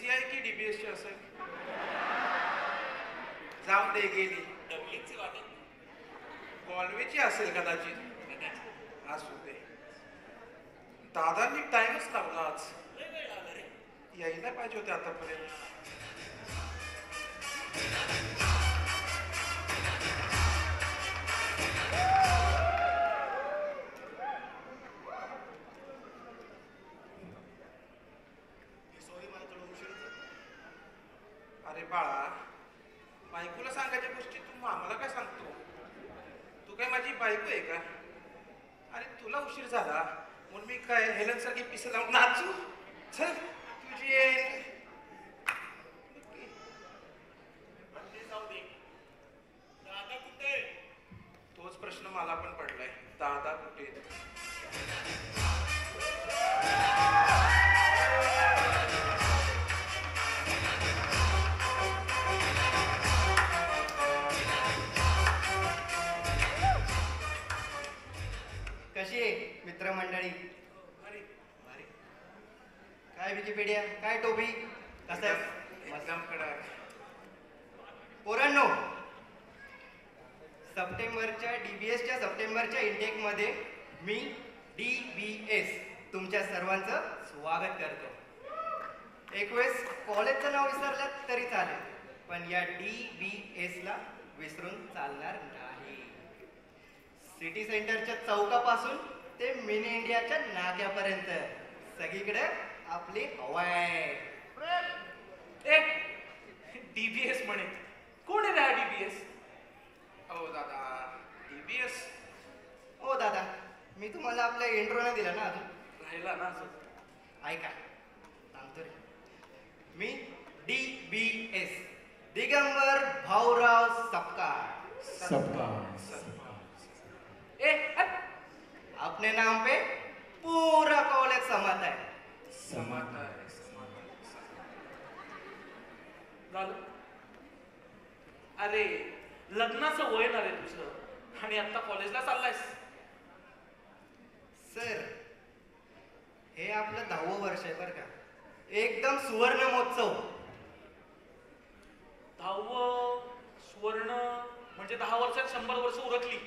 MCI की DBS ची असेल? जाऊन दे, गेली. डबलिंगची वाटे कॉलवेची असेल कदाचित. असू दे. दादांनी टाइमच लावला आज. लय वेळ लागला रे. यायला पाहिजे होते आतापर्यंत. अरे बाळा, बायकोला सांगायच्या गोष्टी तू आम्हाला काय सांगतो? तू काय माझी बायको आहे का? अरे तुला उशीर झाला म्हणून मी काय हेलन सारखी पिसे लावून नाचू? चल तुझी जाऊ दे. दादा कुठे? तोच प्रश्न मला पण पडलाय. दादा कुठे? कशी आहे मित्रमंडळी? काय विकिपीडिया, काय टोपी, कसं आहे? एकदम कडक. पोरांनो, DBSच्या सप्टेंबरच्या इंटेकमध्ये मी DBS तुमच्या सर्वांचं स्वागत करतो. एक वेळेस कॉलेजचं नाव विसरलं तरी चालेल, पण या DBSला विसरून चालणार नाही. सिटी सेंटरच्या चौकापासून ते मिनी इंडियाच्या नाक्यापर्यंत सगळीकडे आपली हवा आहे. DBS म्हणे. कोण आहे रे DBS? हो दादा, DBS. हो दादा, मी तुम्हाला आपल्या इंट्रो नाही दिला ना अजून. राहिला ना अजून. ऐका, सांगतो रे. मी DBS दिगंबर भाऊराव सपकाळ. अपने नाम पे पूरा कॉलेज समाता है. झालं? अरे लग्नाचं वय ना रे तुझं, आणि आता कॉलेजला चाललायस. सर, हे आपलं 10वं वर्ष आहे बरं का. एकदम सुवर्ण महोत्सव. 10वं सुवर्ण म्हणजे 10 वर्षात 100 वर्ष उरकली.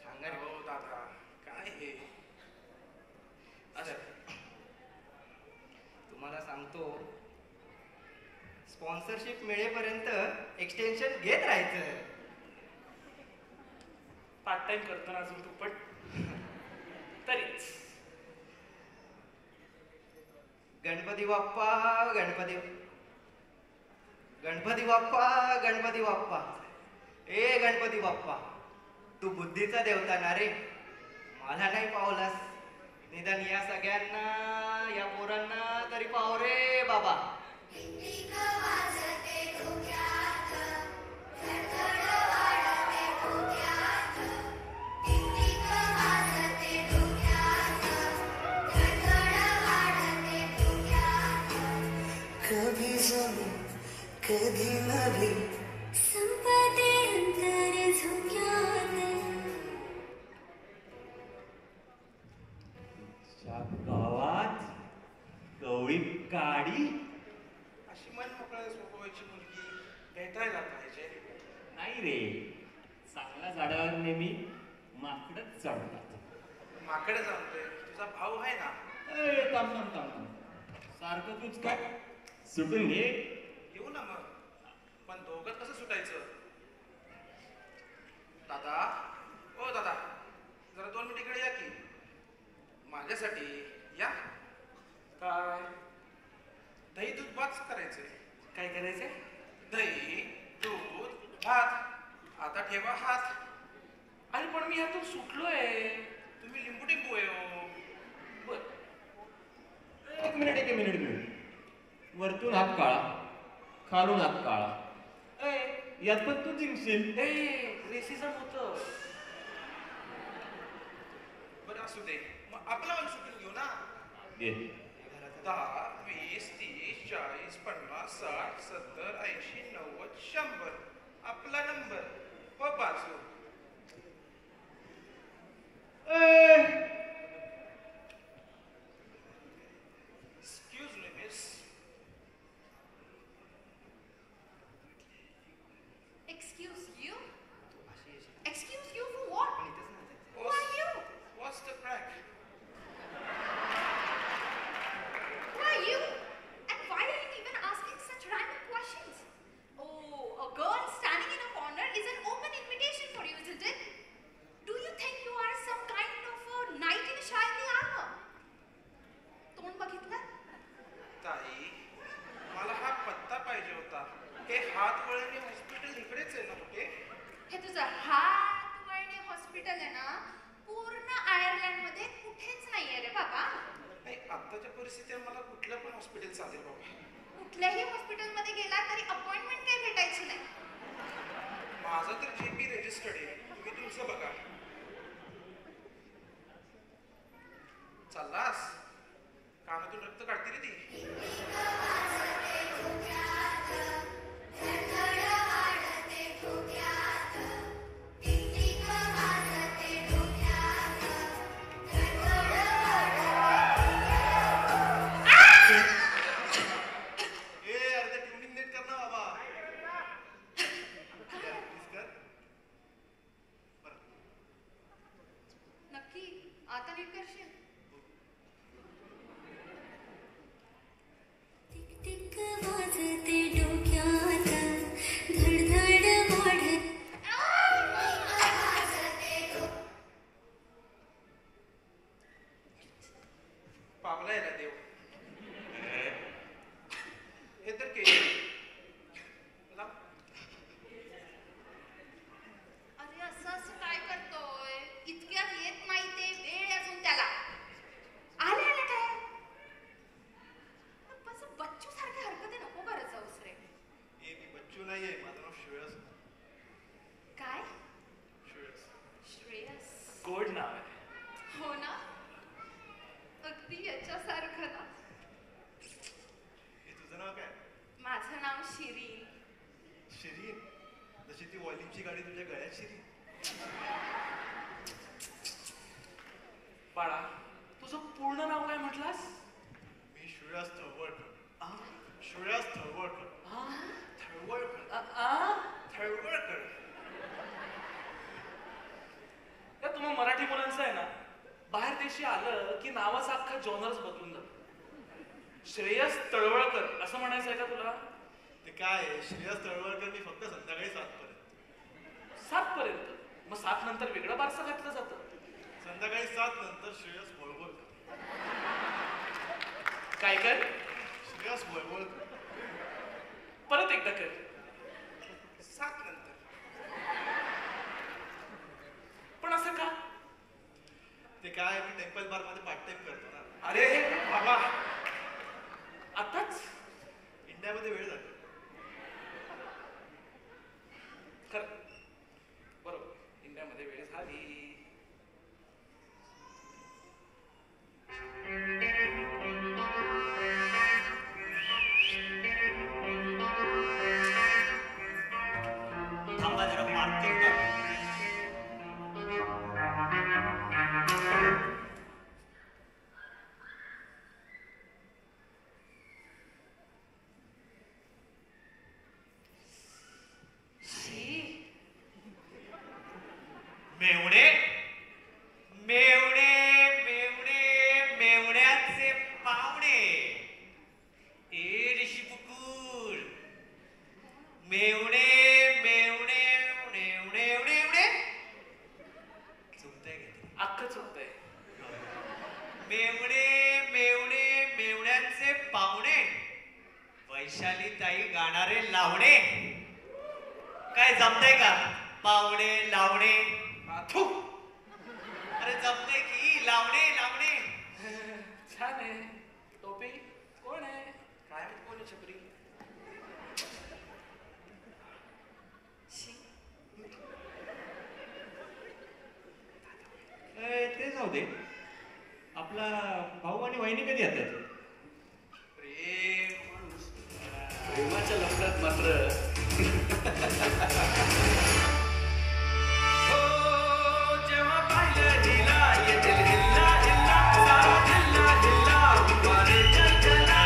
सांगा रे. हो दादा, काय हे? तुम्हाला सांगतो, स्पॉन्सरशिप मिळेपर्यंत एक्सटेन्शन घेत राहायचं. पार्ट टाइम करतो ना अजून तू पण तरीच. गणपती बाप्पा, गणपती गणपती बाप्पा, गणपती बाप्पा. ए गणपती बाप्पा, तू बुद्धीचा देवता ना रे. मला नाही पावलास, निदान या सगळ्यांना, या पोरांना तरी पाव रे बाबा. कभी जमी कधी नभी संपते अंतर झुक्यात. गावात गवळी काडी अशी मन मोकळ्या स्वभावाची मुलगी भेटायला पाहिजे. नाही रे, चांगल्या झाडावर नेहमी माकडच चढतात. माकडे जाणतोय, तुझा भाऊ आहे ना. थांब थांब थांब थांब, सारखं तूच काय सुटून घे. येऊ ना मग, पण दोघं कसं सुटायचं? दादा, ओ दादा, जरा 2 मिनिट इकडे या की. माझ्यासाठी या. काय दही दूध भात करायचंय. काय करायचंय? दही दूध भात. आता ठेवा हात. अरे पण मी ह्यातून सुटलोय. तुम्ही लिंबू टिंबू आहे हो. एक मिनिट. वरतून हात काळा, खालून हात काळा. यात पण तू जिंकशील. रेसिझम होतं. बरं असू दे, मग आपला पण सुटून घेऊ ना. 10, 20, 30, 40, 50, 60, 70, 80, 90, 100. आपला नंबर हो बाजू. एक्सक्यूज मी मिस, परिस्थिती आहे, मला कुठलं पण हॉस्पिटल चालेल बाबा. कुठल्याही हॉस्पिटलमध्ये गेला तरी अपॉइंटमेंट काही भेटायची नाही. माझं तर GP रजिस्टर्ड आहे, तुम्ही तुमचं बघा. चाललास कानातून रक्त काढते रे ती. नक्की आता नीट करशील? टिक वाजते डोक्यात धडधड वाढत पावला याला देव. हे तर केलं. लाव. अरे असं काय करतोय? इतक्यात येत नाही ते, वेळ अजून त्याला. आले आले काय? पण बच्चू सारख्या हरकती नको करत जाऊस रे. मी बच्चू नाहीये, माझं नाव श्रेयस. काय? श्रेयस. श्रेयस. गोड नाव आहे. हो ना, अगदी याच्यासारखं ना. हे तुझं नाव काय? माझं नाव शिरीन. शिरीन? जशी ती वॉल्यूमची गाडी तुझ्या गळ्यात शिरीन. बाळा, तुझं पूर्ण नाव काय म्हटलास? मी श्रेयस थळवळकर. श्रेयस थळवळकर. थळवळकर. थळवळकर. या तुम्हा मराठी मुलांचं आहे ना, बाहेर देशी आलं की नावाचा अख्खा जॉनर्स बदलून जातो. श्रेयस तळवळकर असं म्हणायचं आहे का तुला? ते काय आहे, श्रेयस तळवळकर मी फक्त संध्याकाळी 7 पर्यंत. 7 पर्यंत? मग 7 नंतर वेगळं बारसं घातलं जातं. संध्याकाळी 7 नंतर श्रेयस वळवळकर. काय कर? श्रेयस वळवळकर. परत एकदा कर. 7 नंतर. पण असं का? ते काय, मी टेम्पल बार मध्ये पार्ट टाइम करतो ना. अरे बाबा, आताच इंडियामध्ये वेळ जातो. खरं बरोबर, इंडियामध्ये वेळ झाली. थांबा जरा मार्क करू. मेवणे मेवणे मेवणे मेवण्याचे पावणे. ए ऋषी कुकुर. मेवणे मेवणे मेवणे एवढे एवढे चुकतंय का? अख्खं चुकतंय. मेवणे मेवणे मेवण्यांचे पावणे. वैशाली ताई गाणारे लावणे. काय जमतंय का? पावणे लावणे. थू. अरे जमतंय की लावणे लावणे. छान आहे. टोपी कोण आहे? काय माहित कोणी छपरी. ते जाऊ दे. आपला भाऊ आणि वहिनी कधी येतात? प्रेम माणूस. प्रेमाच्या लफड्यात मात्र जेव्हा पाहिलं हिला येतील हिल्ला हिल्ला सारा हिल्ला हिल्ला वारे जगला.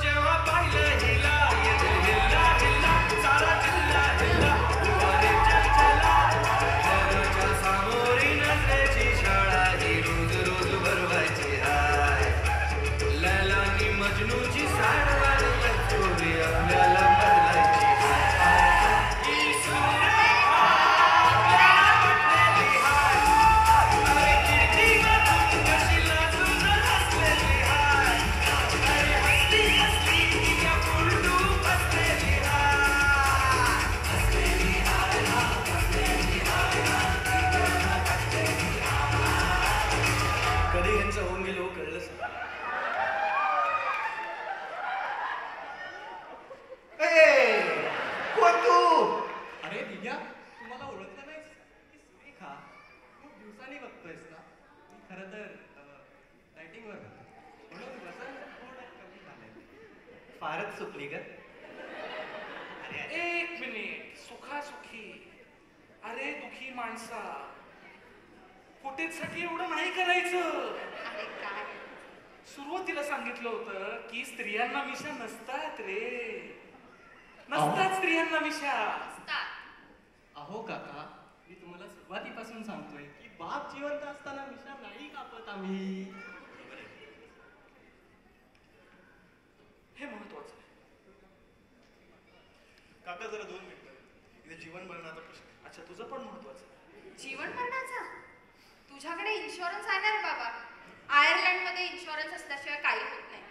जेव्हा पाहिलं हिला येतील हिल्ला हिल्ला सारा हिल्ला हिल्ला वारे जगला. घराच्या सामोरी नसल्याची शाळा ही रोज रोज भरवायची हाय. भैया तुम्हाला ओळखलं नाहीस की सुरेखा खूप दिवसांनी बघतोयस ना. मी खरं तर लाइटिंगवर होतो म्हणून वजन थोडं कमी झालंय. फारच चुकली ग. एक मिनिट, सुखासुखी. अरे दुखी माणसा, फुटेजसाठी एवढं नाही करायचं. अरे काय सुरुवातीला सांगितलं होतं की स्त्रियांना मिशा नसतात रे. नसतात स्त्रियांना मिशा. असतात. अहो काका, मी तुम्हाला सुरुवातीपासून सांगतोय की बाप जिवंत असताना मिशा नाही कापत आम्ही. हे महत्वाचं आहे. काका जरा 2 मिनिटं. इथे जीवन मरणाचा प्रश्न आहे. अच्छा, तुझं पण महत्वाचं आहे. जीवन मरणाचा तुझ्याकडे इन्शुरन्स आहे ना रे बाबा. आयर्लंडमध्ये इन्शुरन्स असल्याशिवाय काही होत नाही.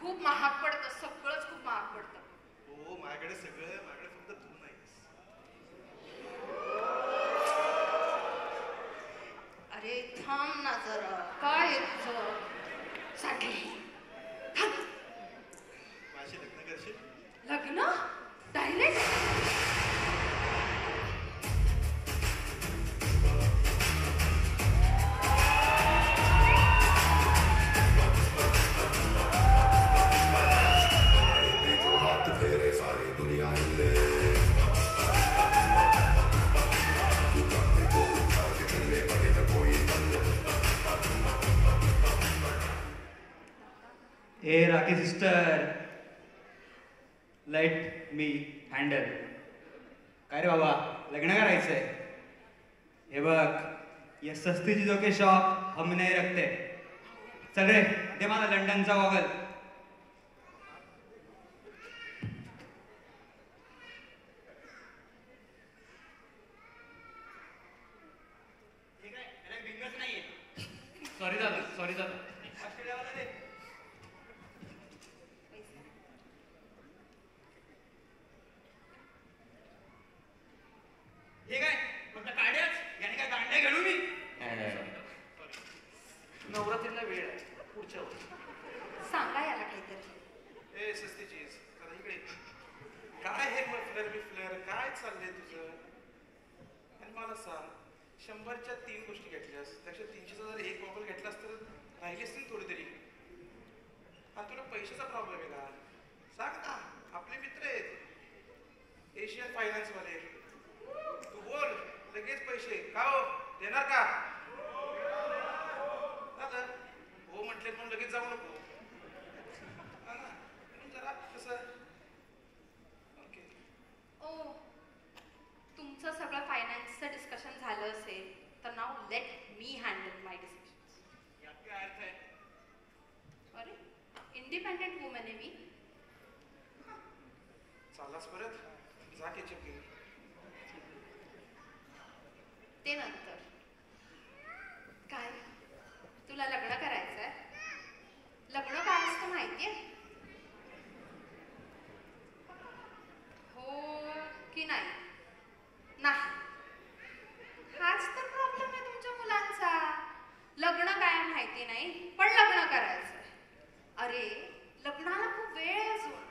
खूप महाग पडतं, सगळंच खूप महाग पडतं. हो, माझ्याकडे सगळं आहे. माझ्याकडे फक्त तू नाहीस. अरे थांब ना जरा. काय आहे तुझं? साठी माझ्याशी लग्न करशील? लग्न डायरेक्ट? ए Rakhi sister, let me handle. काय रे बाबा, लग्न करायचंय? हे बघ, ये सस्ती चीजों के शौक हम नहीं रखते. चल रे, दे मला लंडनचा गॉगल. सॉरी दादा, सॉरी दादा. हे काय म्हटलं, काढ्याच याने काय गांड्या घडू मी. नवरात्रीला वेळ आहे, पुढच्या वर्षी. सांगा याला काहीतरी. ए सस्ती चीज, जरा इकडे ये. काय हे मफलर बिफलर काय चाललंय तुझं? आणि मला सांग, 100च्या 3 गोष्टी घेतल्यास त्याच्या 300चा जर एक गॉगल घेतलास तर राहिली असतील थोडी तरी. आणि तुला पैशाचा प्रॉब्लेम आहे का? सांग ना, आपले मित्र आहेत एशियन फायनान्सवाले. तू बोल, लगेच पैसे का हो देणार का? दादा हो म्हटले म्हणून लगेच जाऊ नको. हा ना, म्हणून जरा कसं. ओके. ओ, तुमचं सगळं फायनान्सचं डिस्कशन झालं असेल तर नाव लेट मी हँडल माय डिसिजन. यात काय अर्थ आहे? अरे इंडिपेंडेंट वुमन आहे मी. चाललास परत जा केचप घेऊन. ते नंतर. काय तुला लग्न करायचंय? लग्न काय असतं माहितीये? हो की नाही? नाही. हाच तर प्रॉब्लेम आहे तुमच्या मुलांचा. लग्न काय माहिती नाही पण लग्न करायचंय. अरे लग्नाला खूप वेळ आहे अजून.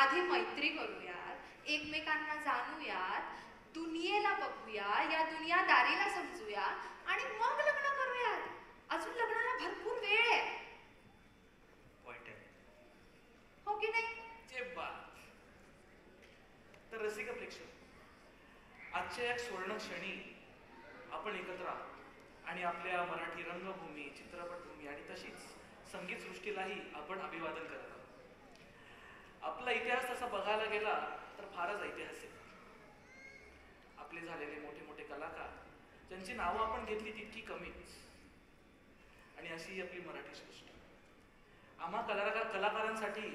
आधी मैत्री करूयात, एकमेकांना जाणूयात, दुनियेला बघूया, या दुनियादारीला समजूया आणि मग लग्न करूयात. अजून लग्नाला भरपूर वेळ आहे. हो की नाही? जे बात. तर रसिक प्रेक्षक, आजच्या या स्वर्ण क्षणी आपण एकत्र आहोत आणि आपल्या मराठी रंगभूमी, चित्रपटभूमी आणि तशीच संगीत सृष्टीलाही आपण अभिवादन करत आहोत. आपला इतिहास तसा बघायला गेला तर फारच ऐतिहासिक. आपले झालेले मोठे मोठे कलाकार ज्यांची नावं आपण घेतली तितकी कमीच. आणि अशी आपली मराठी सृष्टी. आम्हा कलाकारांसाठी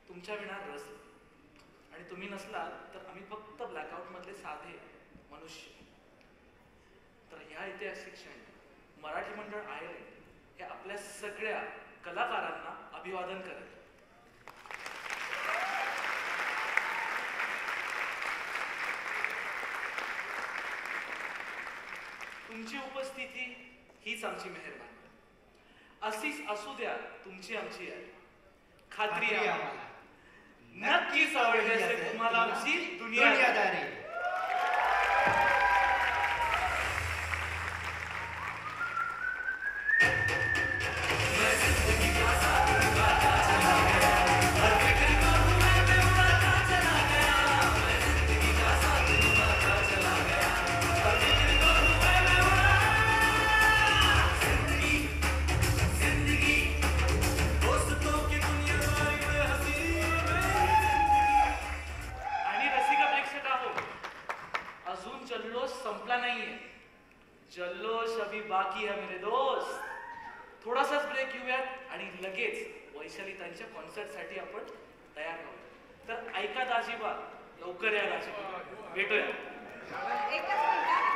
तुमच्या विना रस आणि तुम्ही नसलात तर आम्ही फक्त ब्लॅकआउट मधले साधे मनुष्य. तर ह्या ऐतिहासिक क्षणी मराठी मंडळ आयर्लंड हे आपल्या सगळ्या कलाकारांना अभिवादन करत. तुमची उपस्थिती हीच आमची मेहरबानी. अशीच असू द्या तुमची आमची आहे. खात्री आहे आम्हाला. नक्कीच आवडली असेल तुम्हाला आमची दुनियादारी. घेऊयात आणि लगेच वैशालीतांच्या कॉन्सर्टसाठी आपण तयार आहोत. तर ऐका दाजीबा, लवकर या दाजीबा, भेटूया. एकच मिनिट.